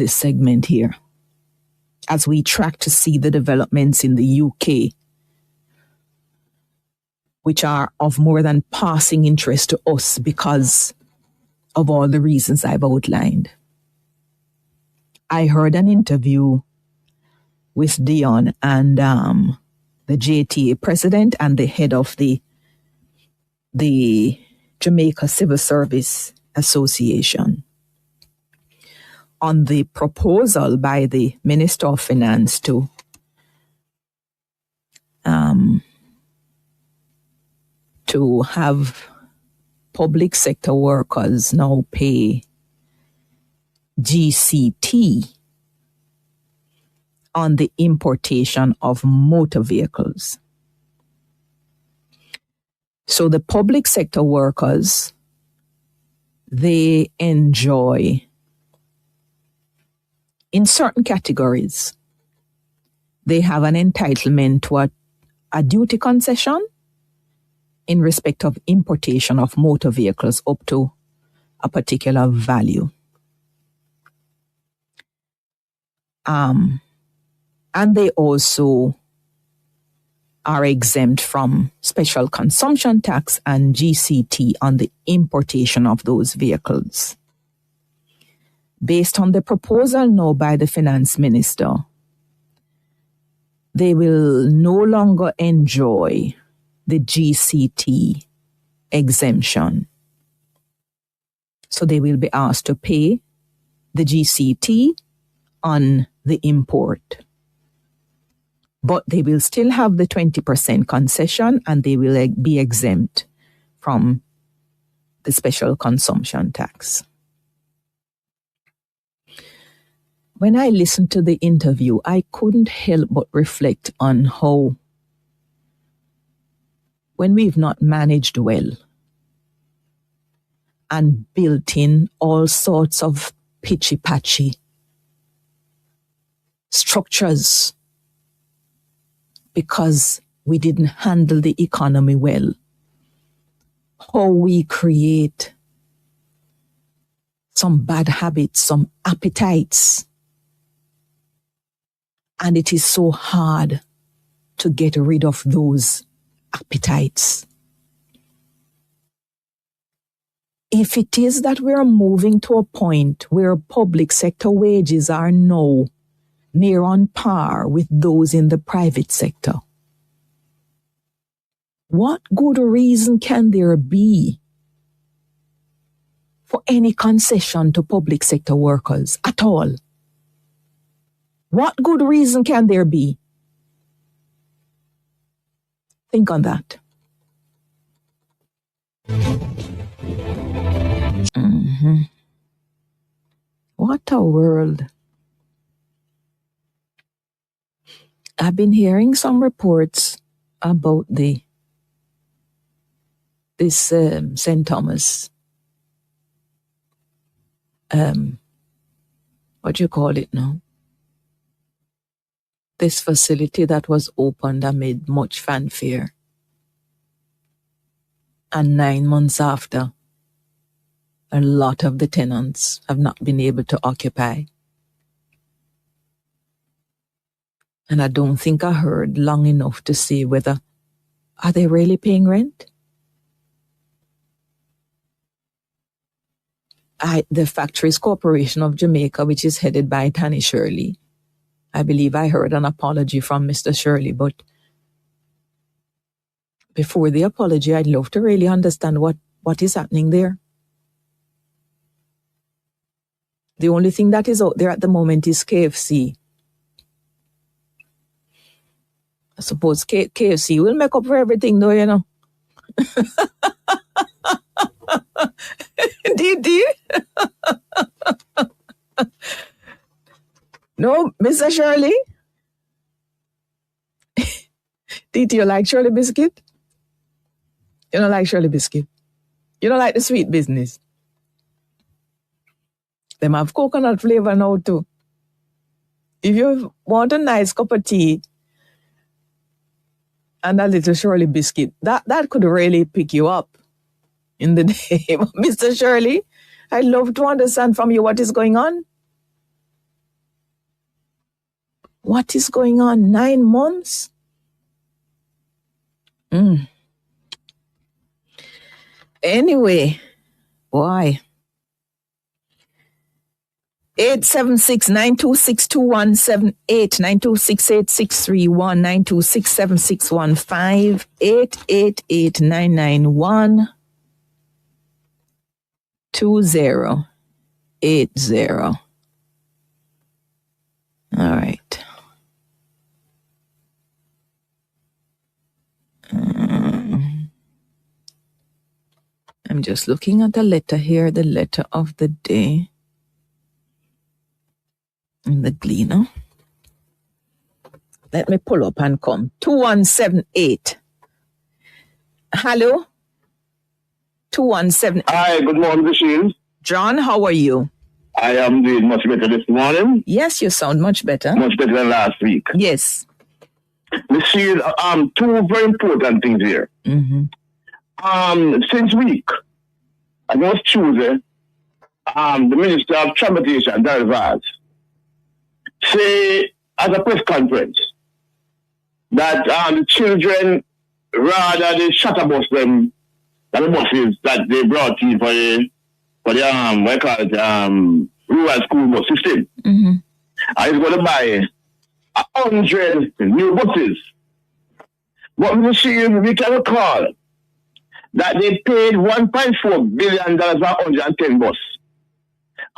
this segment here as we track to see the developments in the UK, which are of more than passing interest to us because of all the reasons I've outlined. I heard an interview with Dion and the JTA president and the head of the Jamaica Civil Service Association on the proposal by the Minister of Finance to have public sector workers now pay GCT on the importation of motor vehicles. So the public sector workers, they enjoy, in certain categories, they have an entitlement to a duty concession in respect of importation of motor vehicles up to a particular value. And they also are exempt from special consumption tax and GCT on the importation of those vehicles. Based on the proposal now by the finance minister, they will no longer enjoy the GCT exemption. So they will be asked to pay the GCT on the import. But they will still have the 20% concession and they will be exempt from the special consumption tax. When I listened to the interview, I couldn't help but reflect on how, when we've not managed well and built in all sorts of pitchy-patchy structures because we didn't handle the economy well, how we create some bad habits, some appetites, and it is so hard to get rid of those appetites. If it is that we're moving to a point where public sector wages are now near on par with those in the private sector, what good reason can there be for any concession to public sector workers at all? What good reason can there be? Think on that. What a world. I've been hearing some reports about this St. Thomas, what do you call it now? This facility that was opened amid much fanfare. And 9 months after, a lot of the tenants have not been able to occupy. And I don't think I heard long enough to see whether, are they really paying rent? The Factories Corporation of Jamaica, which is headed by Tanny Shirley, I believe I heard an apology from Mr. Shirley, but before the apology, I'd love to really understand what is happening there. The only thing that is out there at the moment is KFC. I suppose KFC will make up for everything though, you know. Indeed. No, Mr. Shirley? Did you like Shirley biscuit? You don't like Shirley biscuit? You don't like the sweet business? Them have coconut flavor now too. If you want a nice cup of tea and a little Shirley biscuit, that could really pick you up in the day. Mr. Shirley, I'd love to understand from you what is going on. What is going on? 9 months? Anyway, why? 876-926-2178, 926-8631, 926-7615, 888-991-2080. All right. I'm just looking at the letter here, the letter of the day in the Gleaner. Let me pull up and come. 2178. Hello? 2178. Hi, good morning, Bashir. John, how are you? I am doing much better this morning. Yes, you sound much better. Much better than last week. Yes. Bashir, two very important things here. Since week, I know it's Tuesday, the Minister of Transportation, Darrell Vaz, say at a press conference that the children, rather they shutterbus them than the buses that they brought in for the rural school bus system. I was going to buy 100 new buses. But we can recall that they paid $1.4 billion for 110 buses.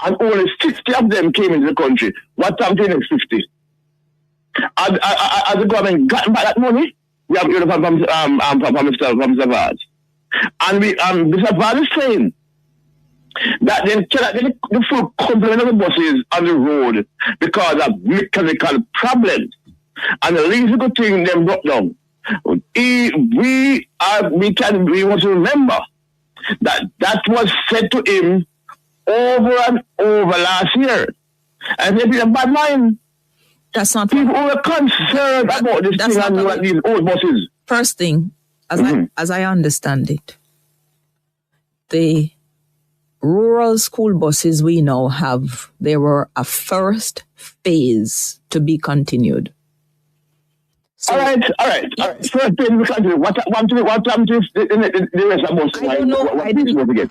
And only 60 of them came into the country. What time to the next 50? As the government got back that money, we have heard from Mr. Vaz. And Mr. Vaz is saying that they cannot get the full complement of the buses on the road because of mechanical problems. And the least good thing them broke down. We want to remember that was said to him over and over last year. And they did a bad mind. That's not people who are concerned about this thing and these old buses. First thing, as I understand it, the rural school buses we now have, they were a first phase to be continued. So, all right. First phase we continue. What happened to the rest of the buses? I don't know.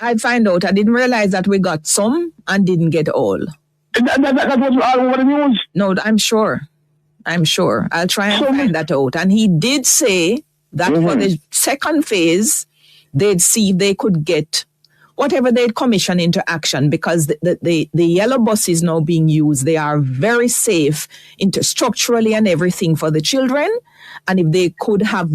I'd find out. I didn't realize that we got some and didn't get all. That was all over the news. No, I'm sure. I'll try and find that out. And he did say that for the second phase, they'd see if they could get whatever they'd commission into action, because the yellow buses now being used, they are very safe structurally and everything for the children. And if they could have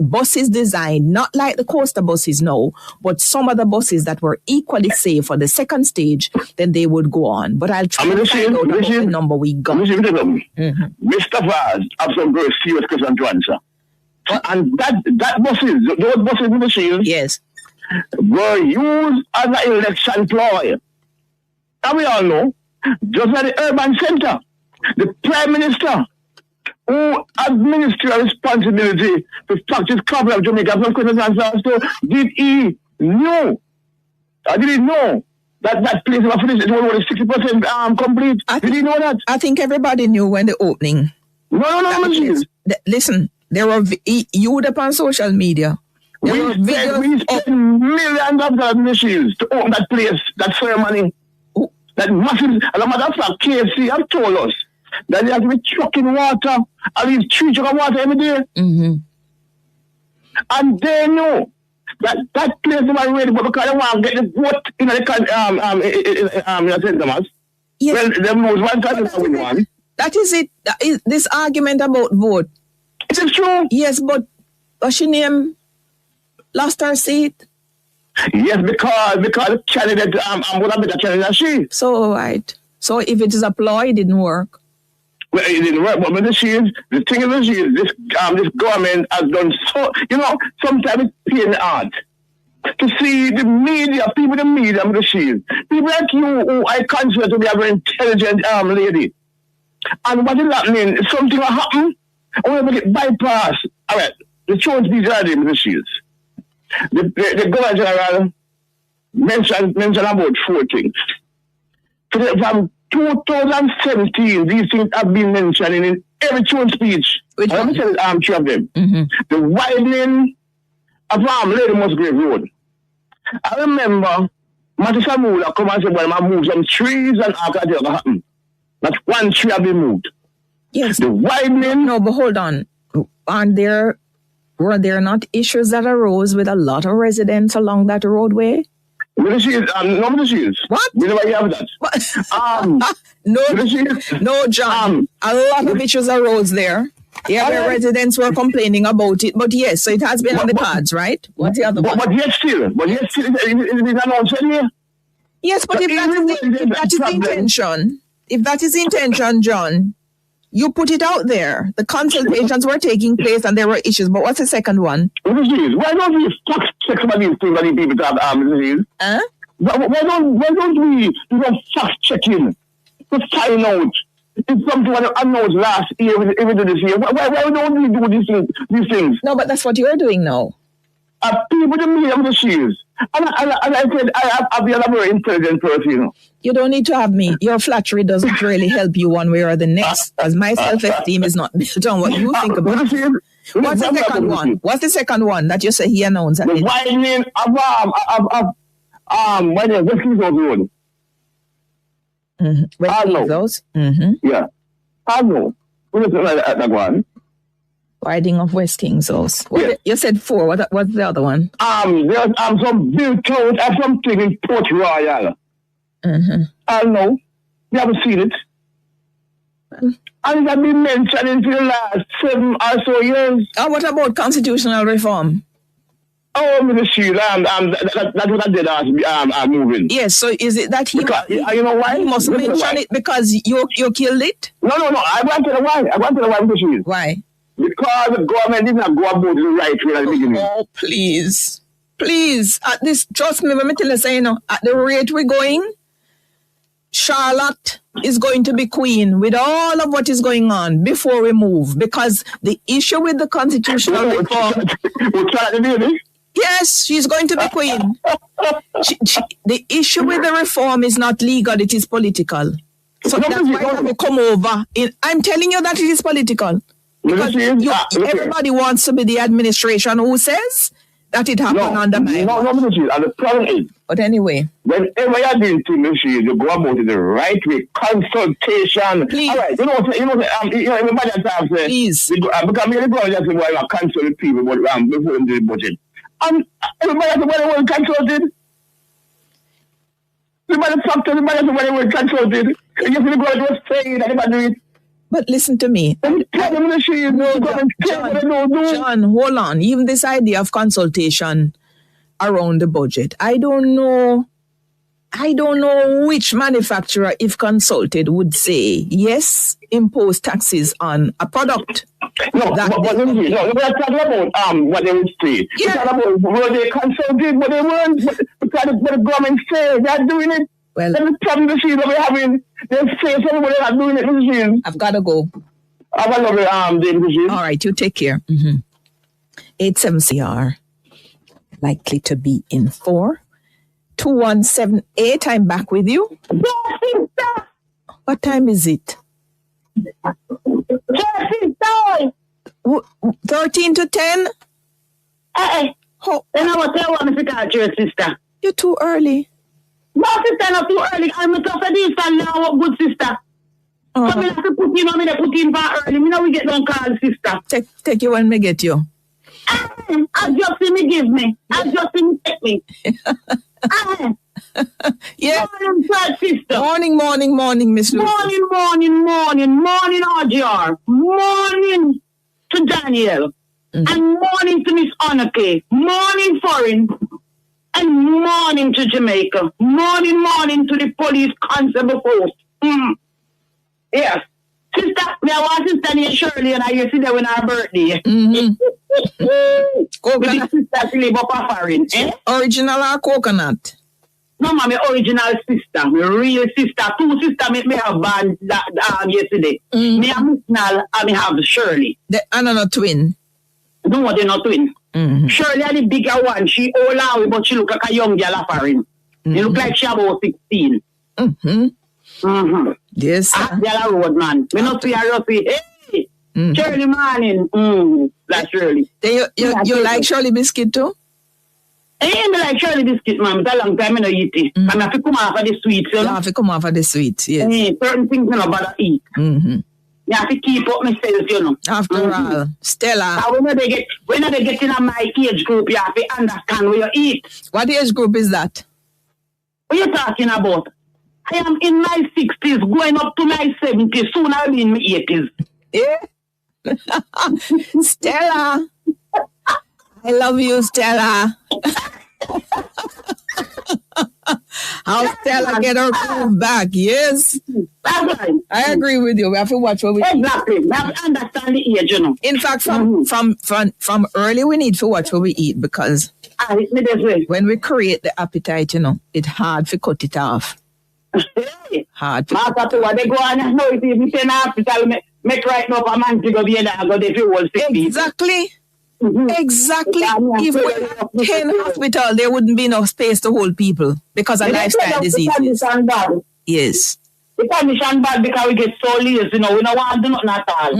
buses designed, not like the coaster buses now, but some other buses that were equally safe for the second stage, then they would go on. But I'll try to find out about the number we got. Mr. Vaz have some very serious questions to answer. And those buses in the shield, yes, were used as an election ploy. And we all know, just like the urban center, the Prime Minister, who has ministerial responsibility to practice cover of Jamaica from questions and answers, so did he know that place was finished, it was only 60% complete? Did he know that? I think everybody knew when the opening. No. Listen, there were you would up on social media. We spent millions of dollars in the shields to open that place, that ceremony, that massive. As a matter of fact, KFC have told us that they have to be trucking water, at least 3 jugs of water every day. And they know that place is not ready, but because they want to get the vote in the St. Thomas. Yes. Well, them knows one country will win one. That is it. This argument about vote. It is true. Yes, but what's your name? Lost her seat? Yes, because the candidate would have been a candidate than she. So, right. So, if it is a ploy, it didn't work. Well, it didn't work, but the thing is, this government has done so, sometimes it's pain hard to see the media, people in the media with the shield. People like you, who I consider to be a very intelligent lady. And what is happening? Something will happen, or we get bypassed. All right, the choice these are with the shields. The Governor General mentioned about 4 things. From 2017, these things have been mentioned in every tune speech. Which Let me tell you, three of them. The widening of Lady Musgrave Road. I remember Matty Samula come and say, well, I move some trees and all that ever happen. Not one tree have been moved. Yes. The widening. No, but hold on. Were there not issues that arose with a lot of residents along that roadway? No, she What? We never have that. No, John. A lot of issues arose there. Yeah, where residents were complaining about it. But yes, so it has been on the cards, right? What's the other one? But yet still, it is announced here. Yes, but if that is the intention, if that is the intention, John, you put it out there. The consultations were taking place and there were issues. But what's the second one? Why don't we fact-check some of these things that people have disease? Huh? Why don't we do some fact-checking to find out if something was announced last year, if we do this year? Why don't we do these things? No, but that's what you're doing now. People to me, I'm the shoes. And I said, I'm a very intelligent person, you know. You don't need to have me. Your flattery doesn't really help you one way or the next, because my self-esteem is not built on what you think about. What's the second one? What's the second one that you say he announced? The widening of West King's Road. West King's? Yeah. I know. What is that one? Widening of West King's House. Yes. You said 4. What's the other one? There's some built out and something in Port Royal. I know. You haven't seen it. And it has been mentioned in the last 7 or so years. What about constitutional reform? Oh, Mr. Shield, that's what I did as moving. Yes, so is it that he... Because, you know why? He must mention it because you killed it? No. I want to know why. Mr. Shield. Why? Because the government did not go about the right way at the beginning. Oh, please. Please. At this, trust me, when I tell you, at the rate we're going, Charlotte is going to be queen with all of what is going on before we move. Because the issue with the constitutional reform... Yes, she's going to be queen. The issue with the reform is not legal, it is political. So that's why we come over. I'm telling you that it is political. Because everybody wants to be the administration who says that it happened under my and the problem is, but anyway, whenever you're doing things, you go about it the right way. Consultation. Please. All right. Everybody at times says, please. Because the government just say, well, consult people before they do the budget. And everybody has the word consulted. Everybody talked to everybody has the word consulted. You see the government was saying that everybody do it. But listen to me. John, hold on. Even this idea of consultation around the budget, I don't know which manufacturer, if consulted, would say, yes, impose taxes on a product. No, we're talking about what they would say. Yeah. We're talking about were they consulted, but they weren't. Because the government says they're doing it. Well, the problem that we're having, they say something, but they're not doing it. I've got to go. Have a lovely all right, you take care. 870CR, likely to be in 4. 2178, I'm back with you. What time is it? 13 to 10? Then I was tell what Mr. Carter, your sister. You're too early. No, sister, not too early. I'm a tough this and now, good sister. So I have to put in on me, put in for early. Me know we get one call, sister. Take you when me get you. I just see me give me. I just see me take me. Yeah. Morning, sister. Morning, Miss Lucy. Morning, RGR. Morning to Daniel. And morning to Miss Onake. Morning, foreign. And morning to Jamaica. Morning to the police constable post. Yes. Sister, me I want sister named Shirley and I used to see them on her birthday. Coconut. Sister to live up a foreign. Original or coconut? No, my original sister. My real sister. 2 sisters me have born yesterday. Me have Miss Nal and me have Shirley. Another twin? No, they're not twin. Shirley is the bigger one. She old now, but she look like a young girl of foreign. She look like she about 16. Yes. Girl road, man. We not see her, hey, Shirley morning. That's Shirley. Then you like Shirley biscuit too? I ain't like Shirley biscuit, ma'am. It's a long time I don't eat it. I have to come off of the sweets, you know? You have to come off of the sweets, yes. Certain things I don't bother eat. You have to keep up myself, you know. After all, Stella. When they get in my age group, you have to understand where you eat. What age group is that? What are you talking about? I am in my 60s, going up to my 70s. Soon I'll be in my 80s. Yeah. Stella. I love you, Stella. How Stella get her groove back, yes. That's right. I agree with you. We have to watch what we eat. Exactly. We have to understand the age, you know. In fact, from early, we need to watch what we eat because when we create the appetite, you know, it's hard to cut it off. Hard. They go on, no, if you say hospital, make right now a man to go be in Exactly. Exactly. If we had 10 hospitals, there wouldn't be enough space to hold people because of lifestyle diseases. Yes. The condition bad because we get so lazy, you know, we don't want to do nothing at all.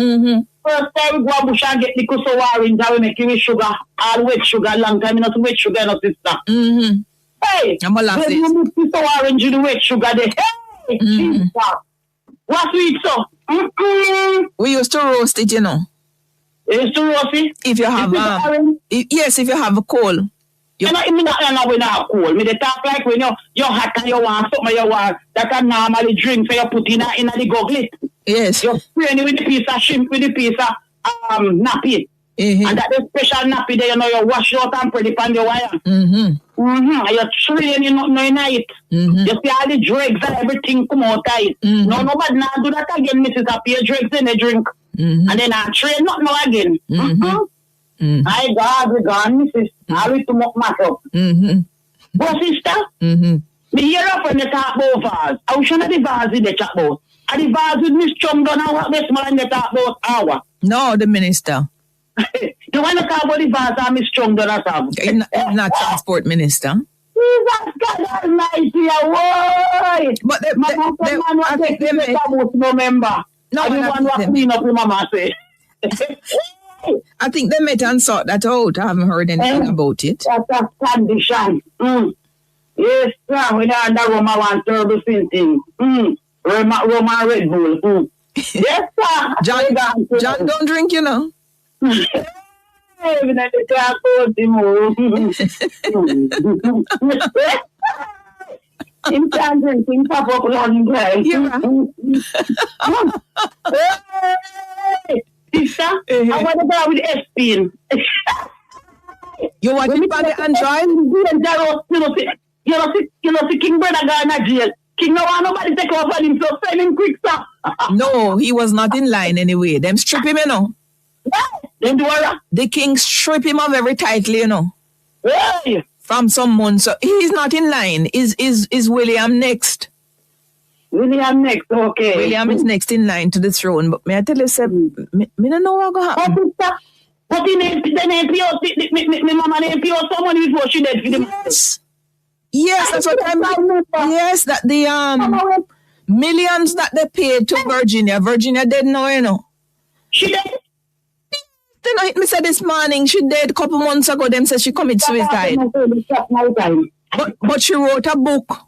First time we go to bush and get the kuso orange and we make it with sugar, all wet sugar, long time, not wet sugar, no sister. Hey, when you mix kuso orange with the wet sugar, hey, Jesus. What sweet so? We used to roast it, you know. You used to roast it? If you have yes, if you have a cold. You know, when I have cold. Me they talk like when you're hot and you want something you want that can normally drink, so you put in the goblet. Yes. You spray it with a piece of shrimp, with a piece of nappy. And that the special nappy there, you know, you wash out and put it on the wire. And you train, you know, in it. You see all the dregs and everything come out of it. No, nobody now do that again, Mrs. Happy, dregs in the drink. And then I train not now again. My God, we gone, Mrs. I will to mock myself. But sister, me hear up when they talk about vase. I was showing the vase in the chat about. And the vase with Miss Chum done our best man they talk about our. No, the minister. You want to talk about the vase and Miss Chum done us? He's not transport minister. Jesus God Almighty, why? But I think they made... November. No, I don't want to clean up with Mama say. I think they met and sort that out. I haven't heard anything about it. That's a condition. Yes, sir. We don't under Roma one turbo thing. Roma Red Bull. Yes, sir. John don't drink, you know. Even at the class him can't drink, him pop up long time. Sister, I want to go with S-Pin. You want to be on the Android? You know, see King Brother going to jail. King no want nobody take over him, so send him quick, sir. No, he was not in line anyway. Them strip him, you know. Them do what? The king strip him of every title, you know. Hey. From someone, so he's not in line. Is William next? William next, okay. William is next in line to the throne. But may I tell you, sir, me don't know what's going to happen. But in my mama name someone before she dead for the Yes, that's what I mean. Yes, that the millions that they paid to Virginia. Virginia dead now, you know. She dead? Then I me said this morning she dead a couple months ago. Them said she committed suicide. But she wrote a book.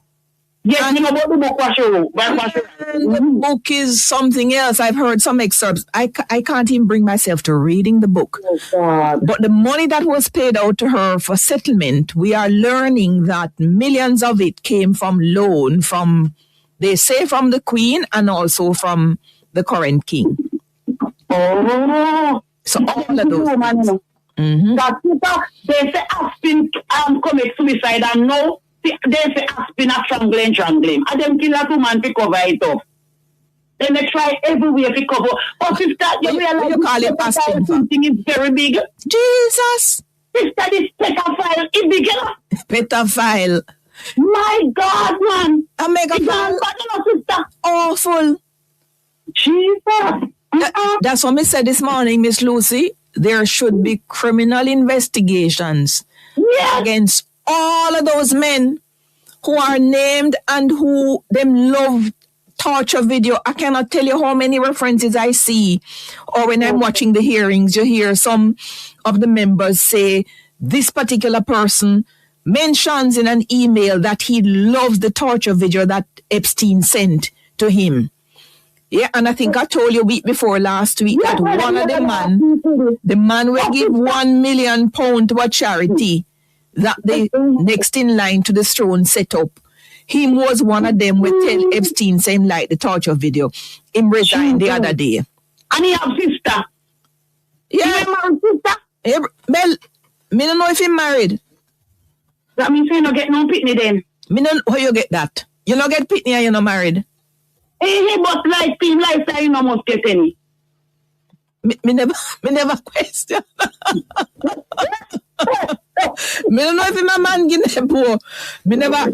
Yes, you know about the book what she wrote. The book is something else. I've heard some excerpts. I can't even bring myself to reading the book. Oh, God. But the money that was paid out to her for settlement, we are learning that millions of it came from loan from, they say, from the Queen and also from the current king. Oh. So all of those That's they say Aspin commit suicide and no, they say Aspin a strangling. And them kill a woman to cover it up. Then they try everywhere to cover. But sister, you realize you call it Aspin something is very big. Jesus! Sister, this pedophile is big enough. Pedophile. My God, man. A megaphile. Sister. Awful. Jesus. That's what I said this morning, Miss Lucy. There should be criminal investigations against all of those men who are named and who them love torture video, I cannot tell you how many references I see. Or when I'm watching the hearings, you hear some of the members say, this particular person mentions in an email that he loves the torture video that Epstein sent to him. Yeah, and I think I told you week before last week that one of the man will give £1 million to a charity that the next in line to the throne set up. He was one of them will tell Epstein same like the torture video. Him resigned the other day. And he have sister. Yeah. Sister? Well, me don't know if he married. That means you don't get no pitney then. Me don't how you get that. You don't get pitney and you're not married. Hey, but lifestyle, you know, must get any. Me never question. Me don't know if my man Guinea poor. Me never.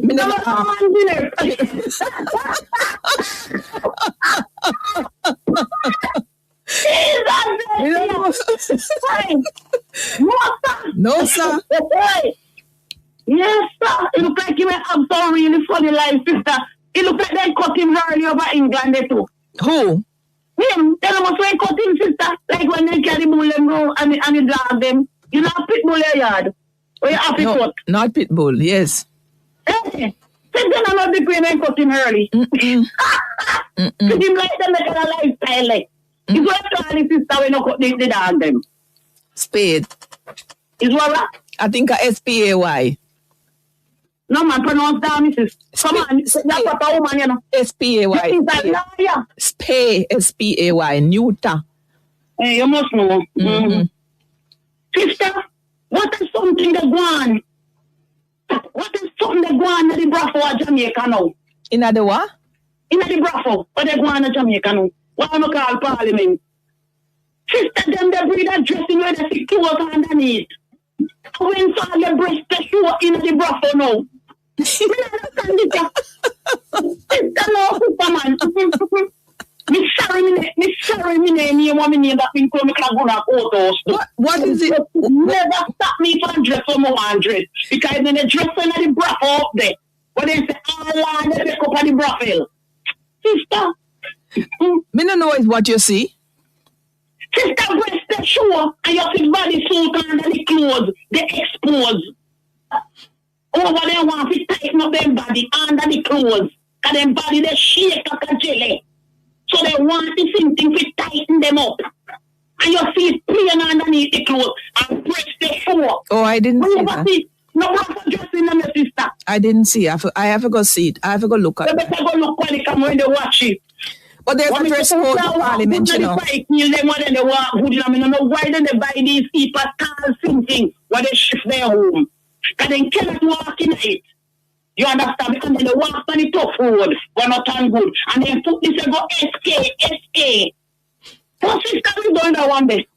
No, sir. Yes, sir. It looks like you may have some really funny life, sister. It looks like they cut him early over England, they too. Who? Him. Tell them what's cut him, sister. Like when they carry bull and go and they drag them. You know, pit bull in your yard. Or you have to cut. Not pit bull, yes. Hey. Then I'm not the queen and cut him early. Him like them, they kind of lifestyle, like. It's what I call it, sister, when you cut the dog them. Spade. Is what? I think a SPAY. No, man, pronounce that, Mrs. Come on, that's what a woman, you know. SPAY. Spay, SPAY, Neuter. Hey, you must know. Sister, what is something that go on? What is something that go on in the Brafo of Jamaica now? In the what? In the Brafo, what they go on in Jamaica now? What am I call Parliament? Sister, them they breed a dressing where they see clothes underneath. When saw your breast to show in the Brafo now. Sister, no, Superman. Me sorry, me name, you want me name that thing so me can go to photos. What is it? Never stop me from dress for more 100. Because then the dress on the Brafo up there. But they say, oh, they pick up on the Brafo. Sister. Me don't know is what you see. Sister, breast the show and you see body suit under the clothes. They expose. Over there want to tighten up their body under the clothes. Because their body they shake like a jelly. So they want the same thing to tighten them up. And you see it plain underneath the clothes and breast the show. Oh, I didn't see that. No brother dressing them, sister. I didn't see. I have to go see it. I have to go look at it. You better go look when they come when they watch it. But there's a dress code in Parliament, you know. They walk good, I don't know why they buy these people tall thinking when they shift their home. Because they cannot walk in it. You understand? Because they walk on the tough road, but not on good. And then put this and go SK. What sister we doing that one day?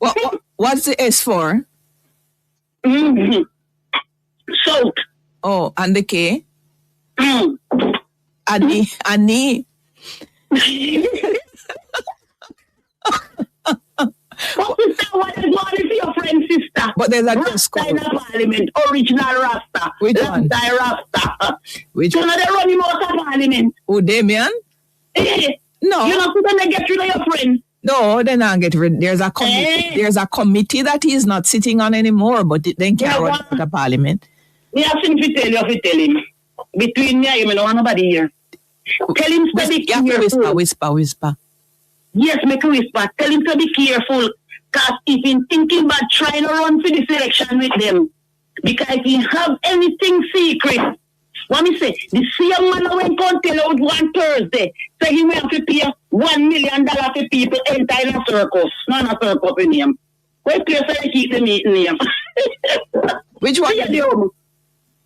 What's the S for? South. Oh, and the K? Annie. What sister, what is your friend, sister? But there's a dress code. Rasta in Parliament, original Rasta. Which one? Rasta. Which one? one? So now they run him out of Parliament. Who, Damien? No. You know, so then they get rid of your friend. No, they not get rid. There's a committee. There's a committee that he's not sitting on anymore, but they can't run out of Parliament. Me have something to tell him. Between me and him, I don't want nobody here. Tell him to be careful. Whisper. Yes, make a whisper. Tell him to be careful. Because if he's thinking about trying to run for this election with them, because if he have anything secret, what me say, the same man went on tell out one Thursday, so he will have to pay $1 million for people enter in a circus. Not a circus in him. What place I keep the meeting name? Which one?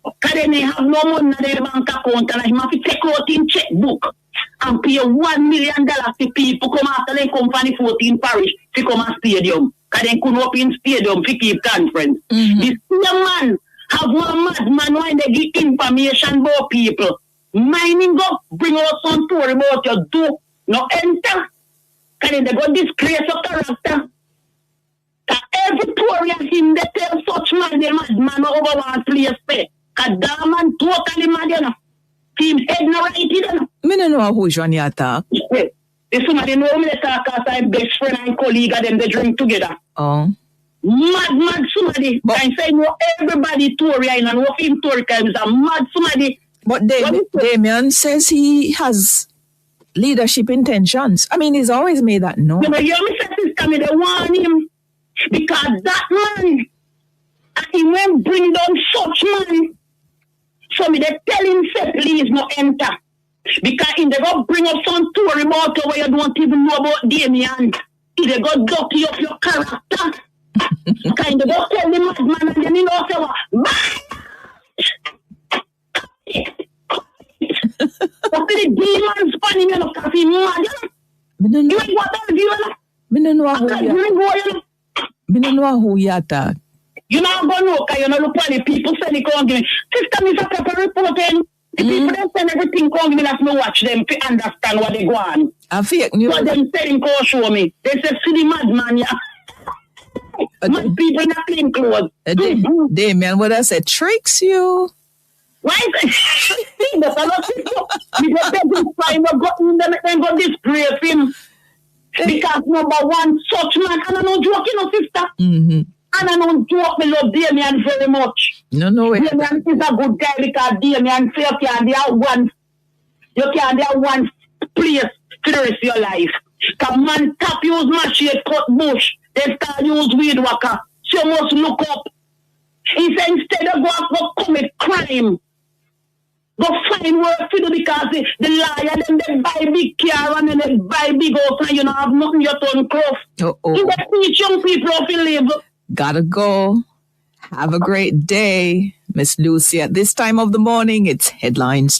Because they may have no money in their bank account and he have to take out in checkbook and pay $1 million to people come after they come from the 14 parish to come to stadium. Because they couldn't open stadium to keep conference. This same man have one madman when they give information about people. Mining up, bring out some story about your do, no enter. Because they got disgrace of character. Because every story of him, they tell such man, the madman over one place. Because that man totally mad, you know. Team head no right, you know. Me don't know who's on your talk. If somebody know me, they talk as my best friend and colleague of them, they drink together. Oh. Mad somebody. But, and say, no, everybody Tory and no film Tory is a mad somebody. But Damien says he has leadership intentions. I mean, he's always made that known. No, but you me say, sister, me, they want him. Because that man, he won't bring down such man. So me, they tell him, say, please, no enter. Because if they go bring up some Tory about where you don't even know about Damien, if they go dirty up your character, kind of go tell the madman and then you know, say, what the demons funny me look at him, you ain't what else you know? Me don't know who you are. You know, go look, because you know, look at the people send it on me. Sister, me a proper reporting. The people that send everything on me, that's me watch them to understand what they go on. I fake news. What them saying, go show me. They say, see the madman, yeah. Mad people in a clean clothes. Damien, what I said, tricks you. Why is it? That's a lot of people. We just get this time, we got in them and go disgrace him. Because number one, such man, and I don't joke, you know, sister. And I don't joke, me love Damien very much. No way. Damien is a good guy because Damien say you can't have one place to the rest of your life. Because man tap use machete, cut bush, they start use weed whacker. So you must look up. He said instead of go commit crime, go find work to do because the liar them they buy big car and then they buy big house and you don't have nothing your turn cloth. He they teach young people how to live. Gotta go. Have a great day, Miss Lucy. At this time of the morning, it's headlines time.